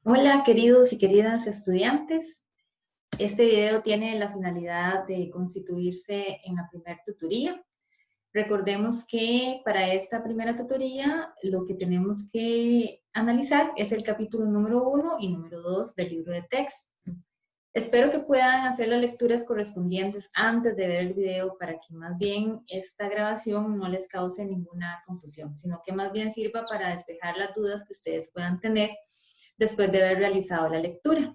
Hola, queridos y queridas estudiantes. Este video tiene la finalidad de constituirse en la primera tutoría. Recordemos que para esta primera tutoría lo que tenemos que analizar es el capítulo número 1 y número 2 del libro de texto. Espero que puedan hacer las lecturas correspondientes antes de ver el video para que más bien esta grabación no les cause ninguna confusión, sino que más bien sirva para despejar las dudas que ustedes puedan tener después de haber realizado la lectura.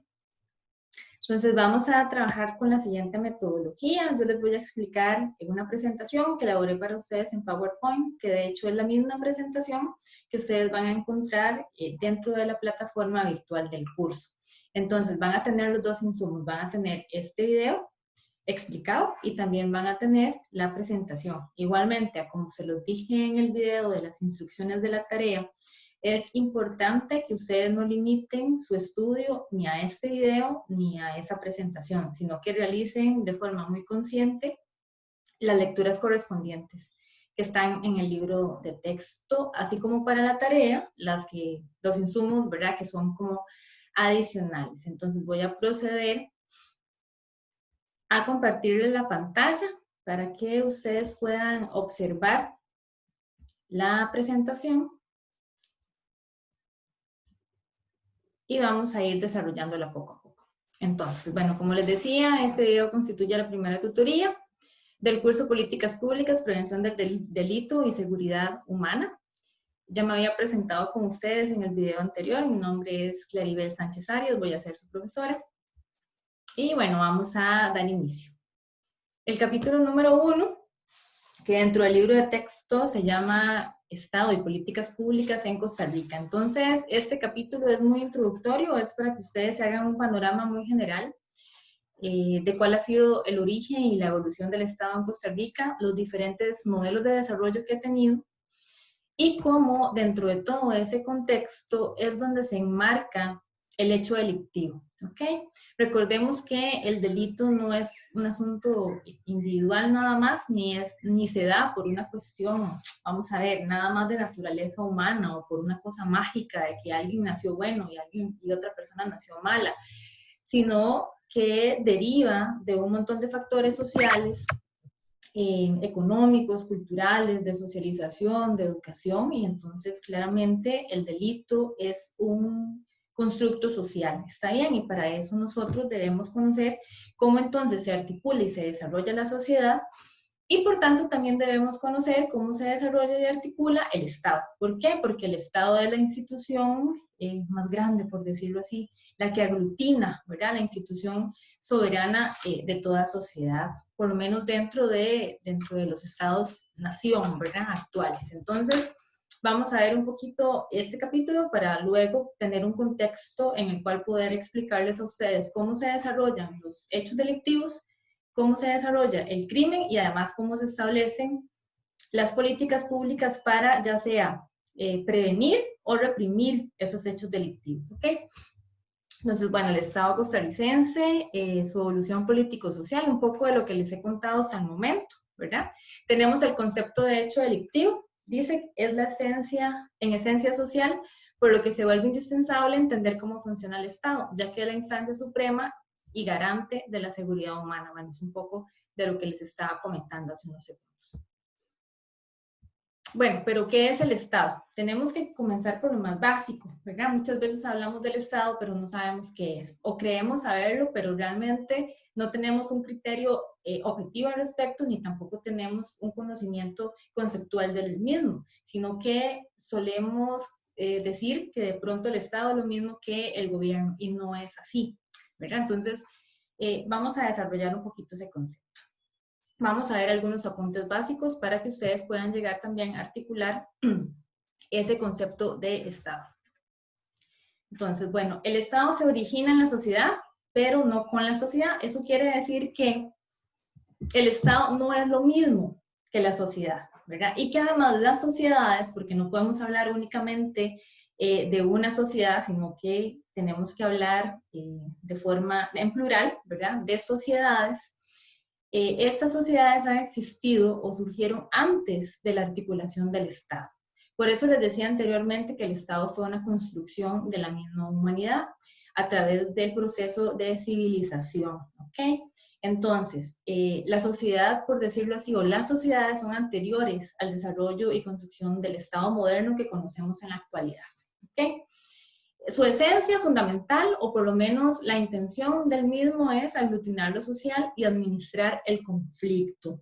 Entonces vamos a trabajar con la siguiente metodología. Yo les voy a explicar en una presentación que elaboré para ustedes en PowerPoint, que de hecho es la misma presentación que ustedes van a encontrar dentro de la plataforma virtual del curso. Entonces van a tener los dos insumos, van a tener este video explicado y también van a tener la presentación. Igualmente, como se los dije en el video de las instrucciones de la tarea, es importante que ustedes no limiten su estudio ni a este video ni a esa presentación, sino que realicen de forma muy consciente las lecturas correspondientes que están en el libro de texto, así como para la tarea, los insumos, ¿verdad?, que son como adicionales. Entonces voy a proceder a compartirles la pantalla para que ustedes puedan observar la presentación y vamos a ir desarrollándola poco a poco. Entonces, bueno, como les decía, este video constituye la primera tutoría del curso Políticas Públicas, Prevención del Delito y Seguridad Humana. Ya me había presentado con ustedes en el video anterior, mi nombre es Claribel Sánchez Arias, voy a ser su profesora. Y bueno, vamos a dar inicio. El capítulo número 1, que dentro del libro de texto se llama Estado y Políticas Públicas en Costa Rica. Entonces, este capítulo es muy introductorio, es para que ustedes se hagan un panorama muy general de cuál ha sido el origen y la evolución del Estado en Costa Rica, los diferentes modelos de desarrollo que ha tenido y cómo dentro de todo ese contexto es donde se enmarca el hecho delictivo, ¿ok? Recordemos que el delito no es un asunto individual nada más, ni se da por una cuestión, vamos a ver, nada más de naturaleza humana o por una cosa mágica de que alguien nació bueno y otra persona nació mala, sino que deriva de un montón de factores sociales, económicos, culturales, de socialización, de educación, y entonces claramente el delito es un constructo social, ¿está bien? Y para eso nosotros debemos conocer cómo entonces se articula y se desarrolla la sociedad, y por tanto también debemos conocer cómo se desarrolla y articula el Estado. ¿Por qué? Porque el Estado es la institución más grande, por decirlo así, la que aglutina, ¿verdad?, la institución soberana de toda sociedad, por lo menos dentro de los estados-nación, ¿verdad?, actuales. Entonces, vamos a ver un poquito este capítulo para luego tener un contexto en el cual poder explicarles a ustedes cómo se desarrollan los hechos delictivos, cómo se desarrolla el crimen y además cómo se establecen las políticas públicas para ya sea prevenir o reprimir esos hechos delictivos, ¿ok? Entonces, bueno, el Estado costarricense, su evolución político-social, un poco de lo que les he contado hasta el momento, ¿verdad? Tenemos el concepto de hecho delictivo, dice, es la esencia, en esencia social, por lo que se vuelve indispensable entender cómo funciona el Estado, ya que es la instancia suprema y garante de la seguridad humana. Bueno, es un poco de lo que les estaba comentando hace unos segundos. Bueno, pero ¿qué es el Estado? Tenemos que comenzar por lo más básico, ¿verdad? Muchas veces hablamos del Estado, pero no sabemos qué es. O creemos saberlo, pero realmente no tenemos un criterio objetivo al respecto, ni tampoco tenemos un conocimiento conceptual del mismo, sino que solemos decir que de pronto el Estado es lo mismo que el gobierno, y no es así, ¿verdad? Entonces, vamos a desarrollar un poquito ese concepto. Vamos a ver algunos apuntes básicos para que ustedes puedan llegar también a articular ese concepto de Estado. Entonces, bueno, el Estado se origina en la sociedad, pero no con la sociedad. Eso quiere decir que el Estado no es lo mismo que la sociedad, ¿verdad? Y que además las sociedades, porque no podemos hablar únicamente de una sociedad, sino que tenemos que hablar de forma en plural, ¿verdad?, de sociedades. Estas sociedades han existido o surgieron antes de la articulación del Estado. Por eso les decía anteriormente que el Estado fue una construcción de la misma humanidad a través del proceso de civilización, ¿ok? Entonces, la sociedad, por decirlo así, o las sociedades son anteriores al desarrollo y construcción del Estado moderno que conocemos en la actualidad, ¿ok? Su esencia fundamental, o por lo menos la intención del mismo, es aglutinar lo social y administrar el conflicto.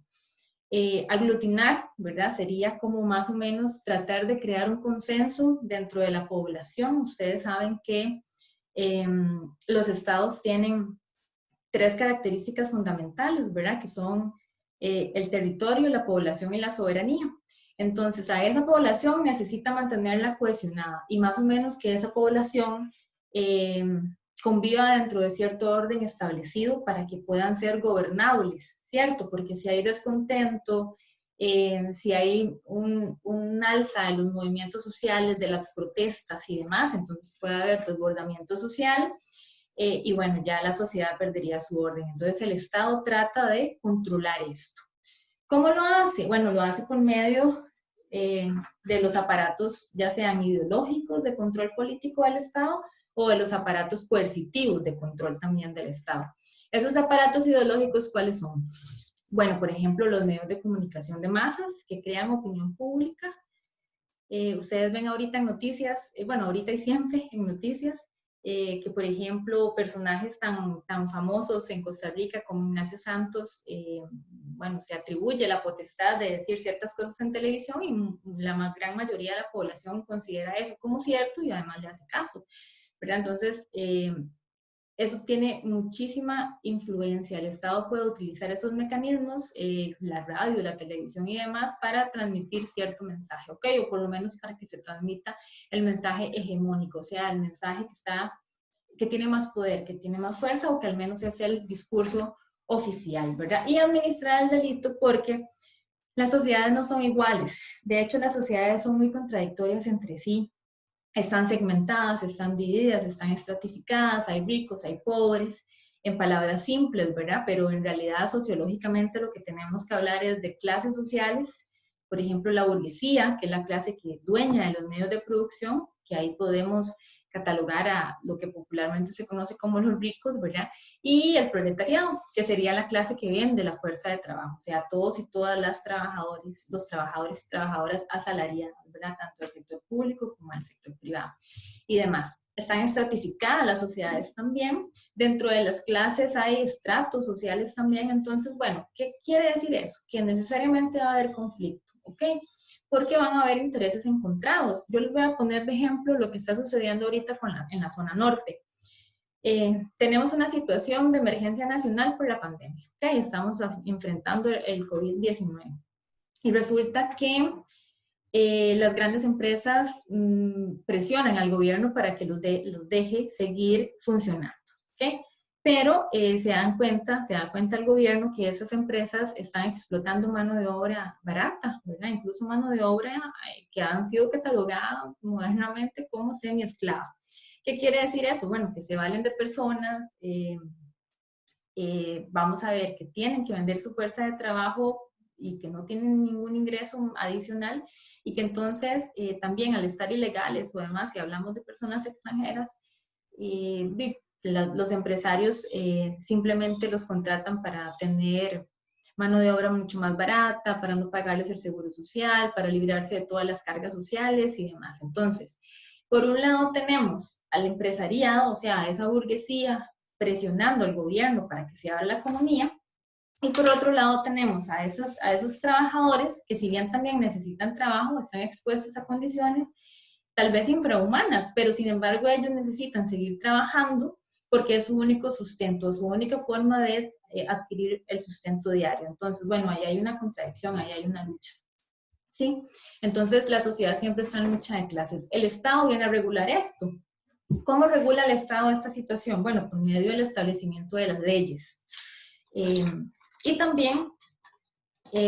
Aglutinar, ¿verdad? Sería como más o menos tratar de crear un consenso dentro de la población. Ustedes saben que los estados tienen 3 características fundamentales, ¿verdad? Que son el territorio, la población y la soberanía. Entonces, a esa población necesita mantenerla cohesionada y más o menos que esa población conviva dentro de cierto orden establecido para que puedan ser gobernables, ¿cierto? Porque si hay descontento, si hay un alza de los movimientos sociales, de las protestas y demás, entonces puede haber desbordamiento social. Y bueno, ya la sociedad perdería su orden. Entonces el Estado trata de controlar esto. ¿Cómo lo hace? Bueno, lo hace por medio de los aparatos, ya sean ideológicos de control político del Estado o de los aparatos coercitivos de control también del Estado. Esos aparatos ideológicos, ¿cuáles son? Bueno, por ejemplo, los medios de comunicación de masas que crean opinión pública. Ustedes ven ahorita en noticias, bueno, ahorita y siempre en noticias, que por ejemplo personajes tan famosos en Costa Rica como Ignacio Santos, bueno, se atribuye la potestad de decir ciertas cosas en televisión y la gran mayoría de la población considera eso como cierto y además le hace caso, ¿verdad? Entonces, eso tiene muchísima influencia. El Estado puede utilizar esos mecanismos, la radio, la televisión y demás, para transmitir cierto mensaje, ¿ok? O por lo menos para que se transmita el mensaje hegemónico, o sea, el mensaje que tiene más poder, que tiene más fuerza, o que al menos es el discurso oficial, ¿verdad? Y administrar el delito porque las sociedades no son iguales. De hecho, las sociedades son muy contradictorias entre sí. Están segmentadas, están divididas, están estratificadas, hay ricos, hay pobres, en palabras simples, ¿verdad? Pero en realidad sociológicamente lo que tenemos que hablar es de clases sociales, por ejemplo la burguesía, que es la clase que dueña de los medios de producción, que ahí podemos catalogar a lo que popularmente se conoce como los ricos, ¿verdad? Y el proletariado, que sería la clase que vende la fuerza de trabajo, o sea, todos y todas las trabajadores, los trabajadores y trabajadoras asalariados, ¿verdad? Tanto del sector público como del sector privado y demás. Están estratificadas las sociedades también. Dentro de las clases hay estratos sociales también. Entonces, bueno, ¿qué quiere decir eso? Que necesariamente va a haber conflicto, ¿ok? Porque van a haber intereses encontrados. Yo les voy a poner de ejemplo lo que está sucediendo ahorita en la zona norte. Tenemos una situación de emergencia nacional por la pandemia, ¿ok? Estamos enfrentando el COVID-19. Y resulta que las grandes empresas presionan al gobierno para que los deje seguir funcionando, ¿ok? Pero se da cuenta el gobierno que esas empresas están explotando mano de obra barata, ¿verdad? Incluso mano de obra que han sido catalogadas modernamente como semi-esclava. ¿Qué quiere decir eso? Bueno, que se valen de personas, vamos a ver que tienen que vender su fuerza de trabajo y que no tienen ningún ingreso adicional y que entonces también al estar ilegales o además si hablamos de personas extranjeras, los empresarios simplemente los contratan para tener mano de obra mucho más barata, para no pagarles el seguro social, para librarse de todas las cargas sociales y demás. Entonces, por un lado tenemos al empresariado, o sea, a esa burguesía presionando al gobierno para que se abra la economía, y por otro lado tenemos a esos trabajadores que si bien también necesitan trabajo, están expuestos a condiciones tal vez infrahumanas, pero sin embargo ellos necesitan seguir trabajando porque es su único sustento, su única forma de adquirir el sustento diario. Entonces, bueno, ahí hay una contradicción, ahí hay una lucha. ¿Sí? Entonces, la sociedad siempre está en lucha de clases. El Estado viene a regular esto. ¿Cómo regula el Estado esta situación? Bueno, por medio del establecimiento de las leyes. Y también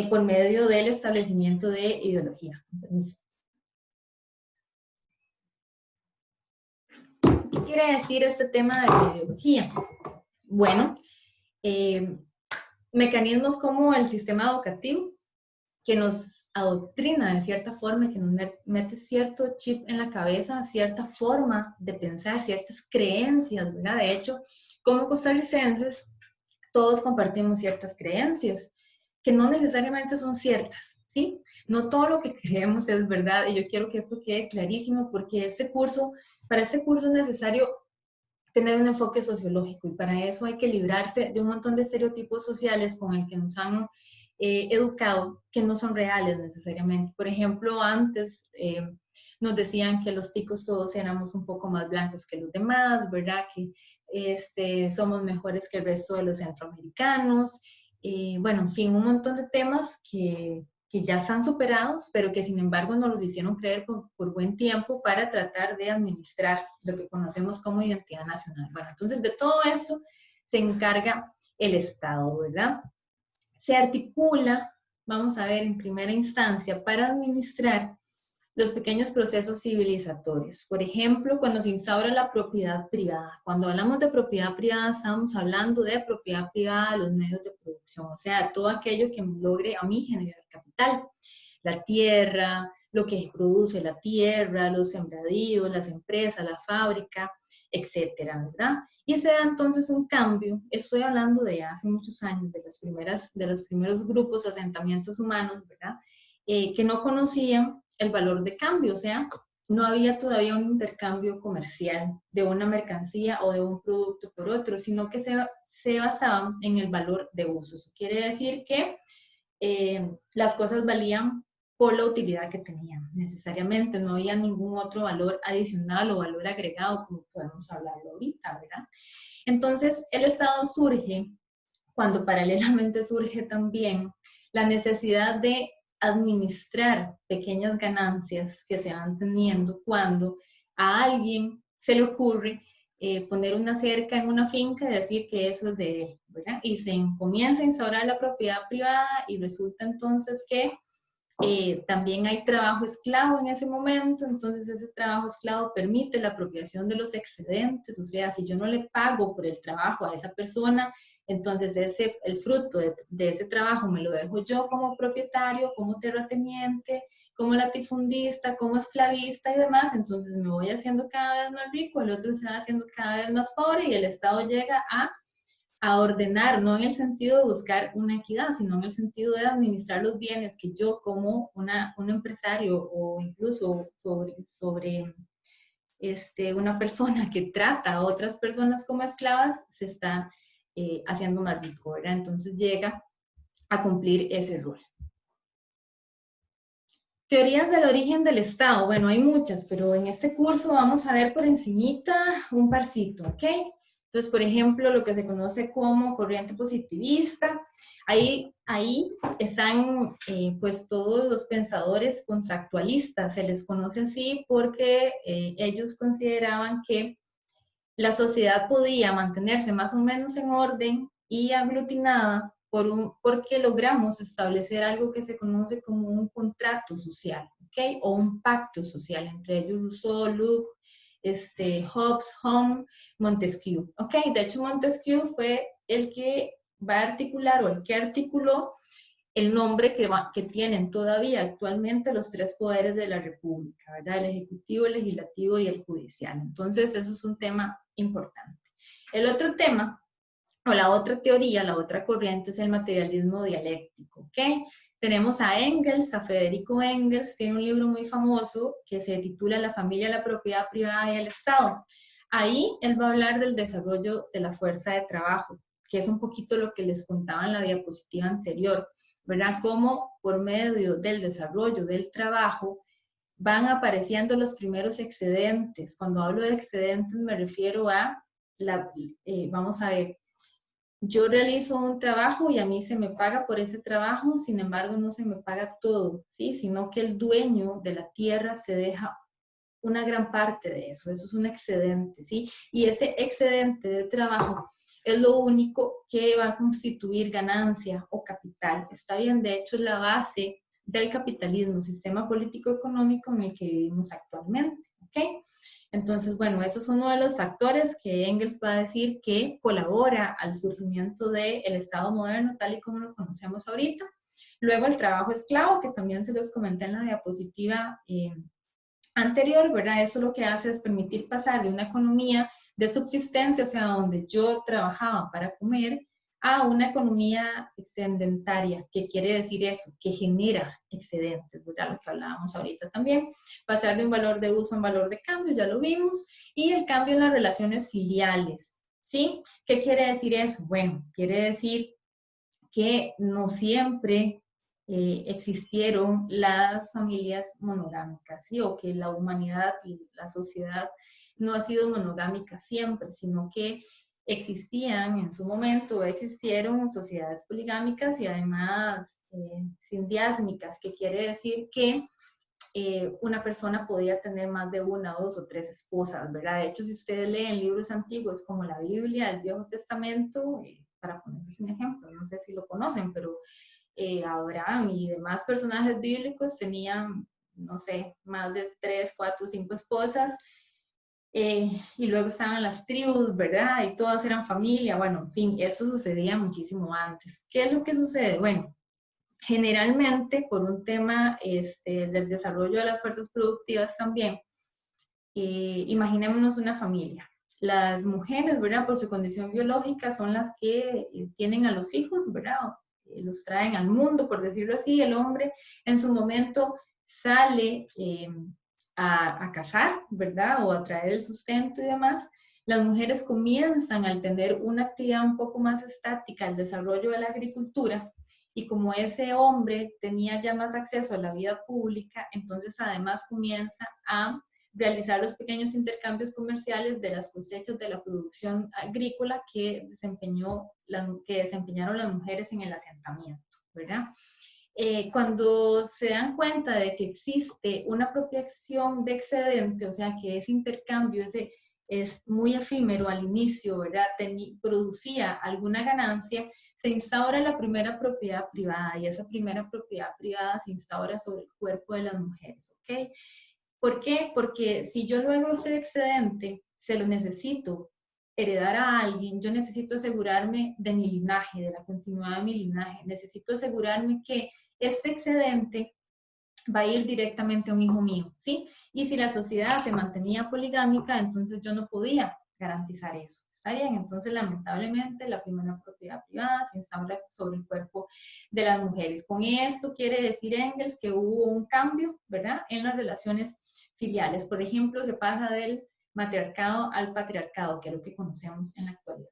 por medio del establecimiento de ideología. ¿Qué quiere decir este tema de la ideología? Bueno, mecanismos como el sistema educativo, que nos adoctrina de cierta forma, que nos mete cierto chip en la cabeza, cierta forma de pensar, ciertas creencias, ¿verdad? De hecho, como costarricenses, todos compartimos ciertas creencias que no necesariamente son ciertas, ¿sí? No todo lo que creemos es verdad, y yo quiero que esto quede clarísimo porque para este curso es necesario tener un enfoque sociológico, y para eso hay que librarse de un montón de estereotipos sociales con el que nos han educado, que no son reales necesariamente. Por ejemplo, antes nos decían que los ticos todos éramos un poco más blancos que los demás, ¿verdad? Que somos mejores que el resto de los centroamericanos. Bueno, en fin, un montón de temas que ya están superados, pero que sin embargo nos los hicieron creer por buen tiempo para tratar de administrar lo que conocemos como identidad nacional. Bueno, entonces de todo eso se encarga el Estado, ¿verdad? Se articula, vamos a ver, en primera instancia, para administrar los pequeños procesos civilizatorios. Por ejemplo, cuando se instaura la propiedad privada. Cuando hablamos de propiedad privada, estamos hablando de propiedad privada de los medios de producción, o sea, todo aquello que me logre a mí generar capital. La tierra, lo que produce la tierra, los sembradíos, las empresas, la fábrica, etcétera, ¿verdad? Y se da entonces un cambio, estoy hablando de hace muchos años, de los primeros grupos, asentamientos humanos, ¿verdad? Que no conocían el valor de cambio, o sea, no había todavía un intercambio comercial de una mercancía o de un producto por otro, sino que se basaban en el valor de uso. Eso quiere decir que las cosas valían por la utilidad que tenían, necesariamente, no había ningún otro valor adicional o valor agregado, como podemos hablarlo ahorita, ¿verdad? Entonces, el Estado surge cuando paralelamente surge también la necesidad de administrar pequeñas ganancias que se van teniendo cuando a alguien se le ocurre poner una cerca en una finca y decir que eso es de él, ¿verdad? Y se comienza a instaurar la propiedad privada y resulta entonces que también hay trabajo esclavo en ese momento, entonces ese trabajo esclavo permite la apropiación de los excedentes, o sea, si yo no le pago por el trabajo a esa persona, entonces el fruto de ese trabajo me lo dejo yo como propietario, como terrateniente, como latifundista, como esclavista y demás, entonces me voy haciendo cada vez más rico, el otro se va haciendo cada vez más pobre y el Estado llega a ordenar, no en el sentido de buscar una equidad, sino en el sentido de administrar los bienes que yo como un empresario o incluso sobre una persona que trata a otras personas como esclavas, se está haciendo más rico, ¿verdad? Entonces llega a cumplir ese rol. Teorías del origen del Estado. Bueno, hay muchas, pero en este curso vamos a ver por encimita un parcito, ¿ok? Entonces, por ejemplo, lo que se conoce como corriente positivista. Ahí están pues todos los pensadores contractualistas, se les conoce así porque ellos consideraban que la sociedad podía mantenerse más o menos en orden y aglutinada porque logramos establecer algo que se conoce como un contrato social, ¿ok? O un pacto social, entre ellos Rousseau, Locke, Hobbes, Hume, Montesquieu, ¿ok? De hecho, Montesquieu fue el que va a articular o el que articuló el nombre que tienen todavía actualmente los tres poderes de la República, ¿verdad? El ejecutivo, el legislativo y el judicial. Entonces, eso es un tema importante. El otro tema, o la otra teoría, la otra corriente es el materialismo dialéctico, ¿ok? Tenemos a Engels, a Federico Engels, tiene un libro muy famoso que se titula La familia, la propiedad privada y el Estado. Ahí él va a hablar del desarrollo de la fuerza de trabajo, que es un poquito lo que les contaba en la diapositiva anterior, ¿verdad? Cómo por medio del desarrollo del trabajo van apareciendo los primeros excedentes. Cuando hablo de excedentes me refiero a, vamos a ver, yo realizo un trabajo y a mí se me paga por ese trabajo, sin embargo no se me paga todo, ¿sí? Sino que el dueño de la tierra se deja una gran parte de eso es un excedente, ¿sí? Y ese excedente de trabajo es lo único que va a constituir ganancia o capital. Está bien, de hecho es la base del capitalismo, sistema político-económico en el que vivimos actualmente, ¿ok? Entonces, bueno, eso es uno de los factores que Engels va a decir que colabora al surgimiento del Estado moderno tal y como lo conocemos ahorita. Luego el trabajo esclavo, que también se los comenté en la diapositiva anterior, ¿verdad? Eso lo que hace es permitir pasar de una economía de subsistencia, o sea, donde yo trabajaba para comer, a una economía excedentaria. ¿Qué quiere decir eso? Que genera excedentes, ¿verdad? Lo que hablábamos ahorita también. Pasar de un valor de uso a un valor de cambio, ya lo vimos. Y el cambio en las relaciones filiales, ¿sí? ¿Qué quiere decir eso? Bueno, quiere decir que no siempre existieron las familias monogámicas, ¿sí? O que la humanidad y la sociedad no ha sido monogámica siempre, sino que existían en su momento, existieron sociedades poligámicas y además sindiásmicas, que quiere decir que una persona podía tener más de una, dos o tres esposas, ¿verdad? De hecho, si ustedes leen libros antiguos como la Biblia, el Viejo Testamento, para ponerles un ejemplo, no sé si lo conocen, pero Abraham y demás personajes bíblicos tenían, no sé, más de 3, 4, 5 esposas, y luego estaban las tribus, ¿verdad? Y todas eran familia, bueno, en fin, eso sucedía muchísimo antes. ¿Qué es lo que sucede? Bueno, generalmente por un tema del desarrollo de las fuerzas productivas también, imaginémonos una familia. Las mujeres, ¿verdad? Por su condición biológica son las que tienen a los hijos, ¿verdad? Los traen al mundo, por decirlo así. El hombre en su momento sale a cazar, ¿verdad? O a traer el sustento y demás. Las mujeres comienzan al tener una actividad un poco más estática, el desarrollo de la agricultura, y como ese hombre tenía ya más acceso a la vida pública, entonces además comienza a realizar los pequeños intercambios comerciales de las cosechas de la producción agrícola que desempeñaron las mujeres en el asentamiento, ¿verdad? Cuando se dan cuenta de que existe una apropiación de excedente, o sea, que ese intercambio es muy efímero al inicio, ¿verdad? Producía alguna ganancia, se instaura la primera propiedad privada, y esa primera propiedad privada se instaura sobre el cuerpo de las mujeres, ¿ok? ¿Por qué? Porque si yo luego ese excedente se lo necesito heredar a alguien, yo necesito asegurarme de mi linaje, de la continuidad de mi linaje. Necesito asegurarme que este excedente va a ir directamente a un hijo mío, ¿sí? Y si la sociedad se mantenía poligámica, entonces yo no podía garantizar eso. ¿Está bien? Entonces, lamentablemente, la primera propiedad privada se instaura sobre el cuerpo de las mujeres. Con esto quiere decir Engels que hubo un cambio, ¿verdad?, en las relaciones filiales. Por ejemplo, se pasa del matriarcado al patriarcado, que es lo que conocemos en la actualidad.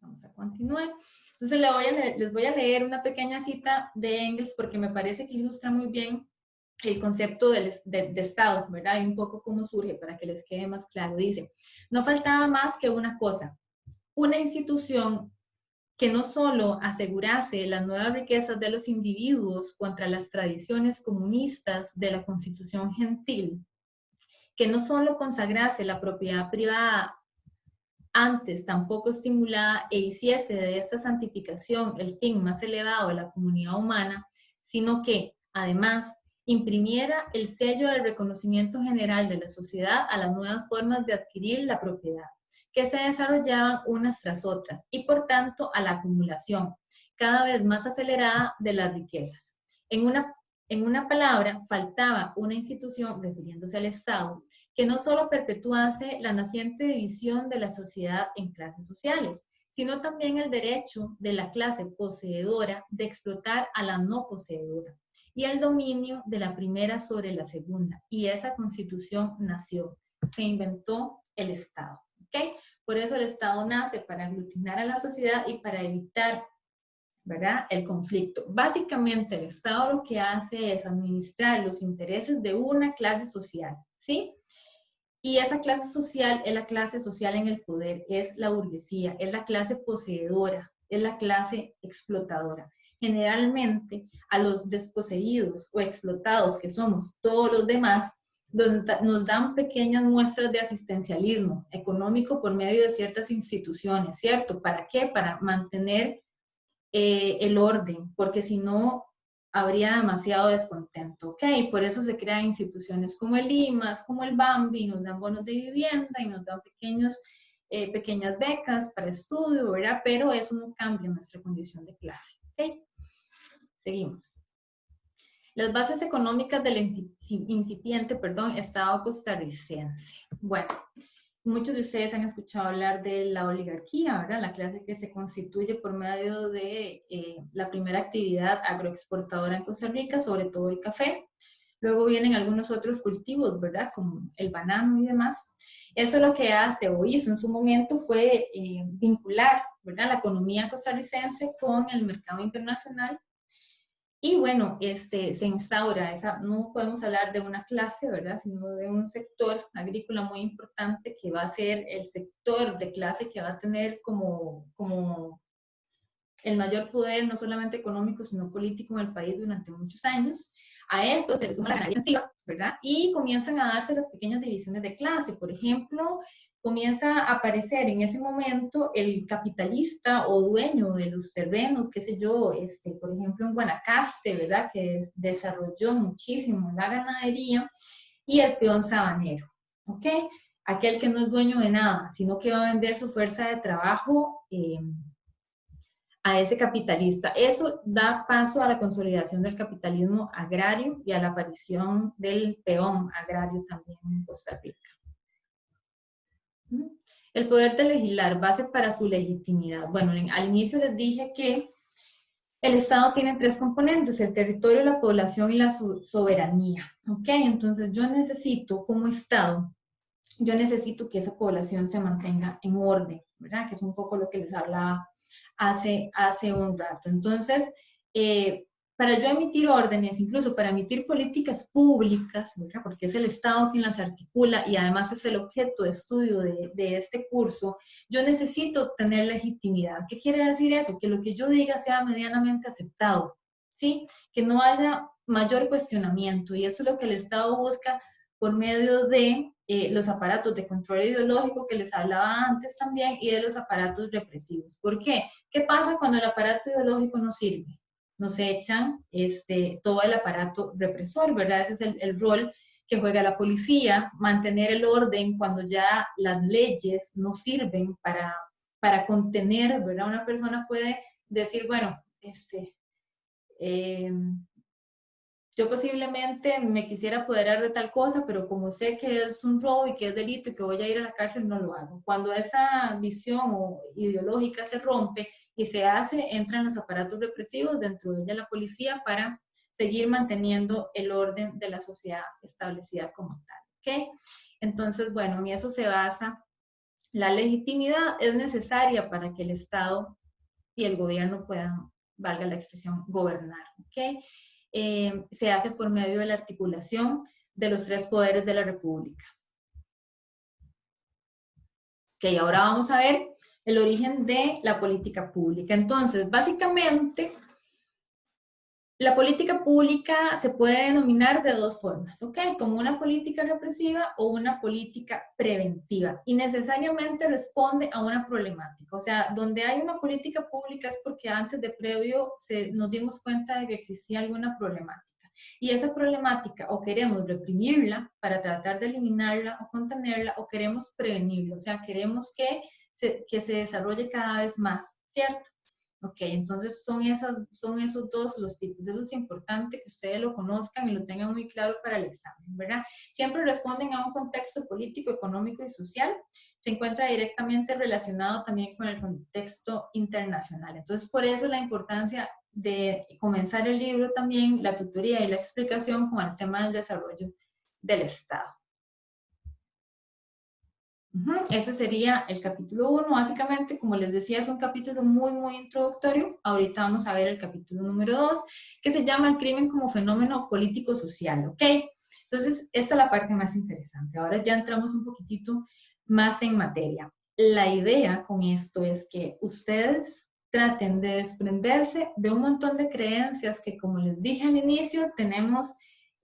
Vamos a continuar. Entonces les voy a leer una pequeña cita de Engels porque me parece que ilustra muy bien el concepto de Estado, ¿verdad? Y un poco cómo surge para que les quede más claro. Dice, no faltaba más que una cosa, una institución que no solo asegurase las nuevas riquezas de los individuos contra las tradiciones comunistas de la Constitución gentil, que no solo consagrase la propiedad privada antes tampoco estimulada e hiciese de esta santificación el fin más elevado de la comunidad humana, sino que, además, imprimiera el sello del reconocimiento general de la sociedad a las nuevas formas de adquirir la propiedad, que se desarrollaban unas tras otras, y por tanto a la acumulación, cada vez más acelerada de las riquezas. En una palabra, faltaba una institución, refiriéndose al Estado, que no solo perpetuase la naciente división de la sociedad en clases sociales, sino también el derecho de la clase poseedora de explotar a la no poseedora y el dominio de la primera sobre la segunda. Y esa constitución nació, se inventó el Estado. ¿Okay? Por eso el Estado nace para aglutinar a la sociedad y para evitar, ¿verdad?, el conflicto. Básicamente el Estado lo que hace es administrar los intereses de una clase social, ¿sí? Y esa clase social es la clase social en el poder, es la burguesía, es la clase poseedora, es la clase explotadora. Generalmente a los desposeídos o explotados, que somos todos los demás, nos dan pequeñas muestras de asistencialismo económico por medio de ciertas instituciones, ¿cierto? ¿Para qué? Para mantener el orden, porque si no habría demasiado descontento, ¿ok? Por eso se crean instituciones como el IMAS, como el BAMBI, nos dan bonos de vivienda y nos dan pequeños pequeñas becas para estudio, ¿verdad? Pero eso no cambia nuestra condición de clase, ¿ok? Seguimos. Las bases económicas del incipiente, Estado costarricense. Bueno, muchos de ustedes han escuchado hablar de la oligarquía, ¿verdad? La clase que se constituye por medio de la primera actividad agroexportadora en Costa Rica, sobre todo el café. Luego vienen algunos otros cultivos, ¿verdad? Como el banano y demás. Eso lo que hace o hizo en su momento fue vincular, ¿verdad? La economía costarricense con el mercado internacional. Y bueno, se instaura no podemos hablar de una clase, ¿verdad? Sino de un sector agrícola muy importante que va a ser el sector de clase que va a tener como el mayor poder, no solamente económico, sino político en el país durante muchos años. A esto se le suma la ganadería intensiva, ¿verdad? Y comienzan a darse las pequeñas divisiones de clase. Por ejemplo, comienza a aparecer en ese momento el capitalista o dueño de los terrenos, qué sé yo, por ejemplo en Guanacaste, ¿verdad? Que desarrolló muchísimo la ganadería, y el peón sabanero, ¿ok? Aquel que no es dueño de nada, sino que va a vender su fuerza de trabajo a ese capitalista. Eso da paso a la consolidación del capitalismo agrario y a la aparición del peón agrario también en Costa Rica. El poder de legislar, base para su legitimidad. Bueno, al inicio les dije que el Estado tiene tres componentes: el territorio, la población y la soberanía. ¿Ok? Entonces yo necesito, como Estado, yo necesito que esa población se mantenga en orden, ¿verdad? Que es un poco lo que les hablaba hace un rato. Entonces, para yo emitir órdenes, incluso para emitir políticas públicas, ¿verdad? Porque es el Estado quien las articula y además es el objeto de estudio de este curso, yo necesito tener legitimidad. ¿Qué quiere decir eso? Que lo que yo diga sea medianamente aceptado, ¿sí? Que no haya mayor cuestionamiento, y eso es lo que el Estado busca por medio de los aparatos de control ideológico que les hablaba antes también, y de los aparatos represivos. ¿Por qué? ¿Qué pasa cuando el aparato ideológico no sirve? Nos echan todo el aparato represor, ¿verdad? Ese es el rol que juega la policía, mantener el orden cuando ya las leyes no sirven para contener, ¿verdad? Una persona puede decir, bueno, yo posiblemente me quisiera apoderar de tal cosa, pero como sé que es un robo y que es delito y que voy a ir a la cárcel, no lo hago. Cuando esa visión ideológica se rompe y se hace, entran los aparatos represivos, dentro de ella la policía, para seguir manteniendo el orden de la sociedad establecida como tal. ¿Ok? Entonces, bueno, en eso se basa la legitimidad. Es necesaria para que el Estado y el gobierno puedan, valga la expresión, gobernar. ¿Ok? Se hace por medio de la articulación de los tres poderes de la República. Ok, ahora vamos a ver el origen de la política pública. Entonces, básicamente, la política pública se puede denominar de dos formas, ¿ok? Como una política represiva o una política preventiva, y necesariamente responde a una problemática. O sea, donde hay una política pública es porque antes de previo nos dimos cuenta de que existía alguna problemática. Y esa problemática o queremos reprimirla para tratar de eliminarla o contenerla, o queremos prevenirla, o sea, queremos que se desarrolle cada vez más, ¿cierto? Ok, entonces son esos dos los tipos. Eso es importante que ustedes lo conozcan y lo tengan muy claro para el examen, ¿verdad? Siempre responden a un contexto político, económico y social. Se encuentra directamente relacionado también con el contexto internacional. Entonces, por eso la importancia de comenzar el libro también, la tutoría y la explicación con el tema del desarrollo del Estado. Ese sería el capítulo 1. Básicamente, como les decía, es un capítulo muy, muy introductorio. Ahorita vamos a ver el capítulo número 2, que se llama El crimen como fenómeno político-social, ¿ok? Entonces, esta es la parte más interesante. Ahora ya entramos un poquitito más en materia. La idea con esto es que ustedes traten de desprenderse de un montón de creencias que, como les dije al inicio, tenemos